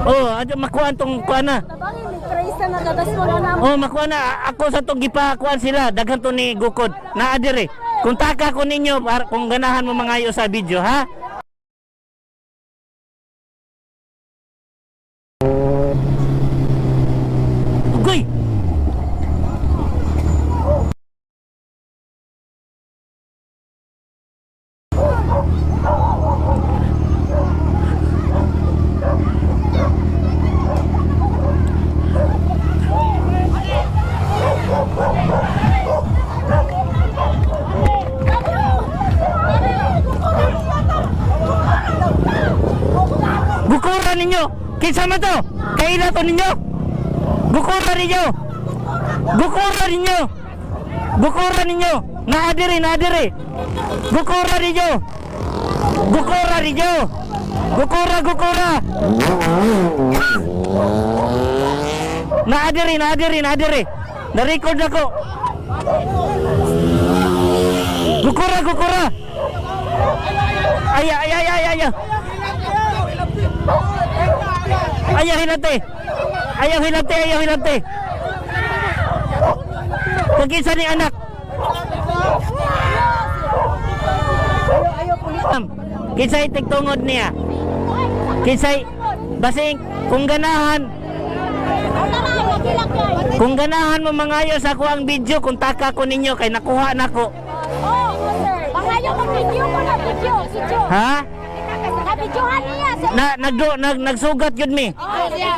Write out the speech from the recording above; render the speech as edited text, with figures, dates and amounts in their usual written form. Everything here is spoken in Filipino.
Oh, aja makuan tong kuan na. Oh, makuan na ako sa tong gipakuan sila daghan to ni Gukod. Naa dire. Kung taka ko ninyo kung ganahan mo mangayo sa video, ha? Ugoy. Bukura ninyo. Kinsa man to? Kaila to ninyo. Bukura ninyo. Bukura ninyo. Bukura ninyo. Naadiri, naadiri. Bukura ninyo. Bukura ninyo. Bukura, bukura. Naadiri, naadiri, naadiri. Na-record ako. Bukura, bukura. Aya, aya, aya, aya. Ayaw hinati. Ayaw hinati, ayaw hinati. Pag-isa ni anak. Kisay tigtungod niya. Kisay basing kung ganahan. Kung ganahan mo mangayo sa ako ang video kung taka ko ninyo kay nakuha nako. Oh, sir. Mangayo mag video ko na video. Ha? Nabidyohan niya. Nagsugat yun mi. Oh, yeah.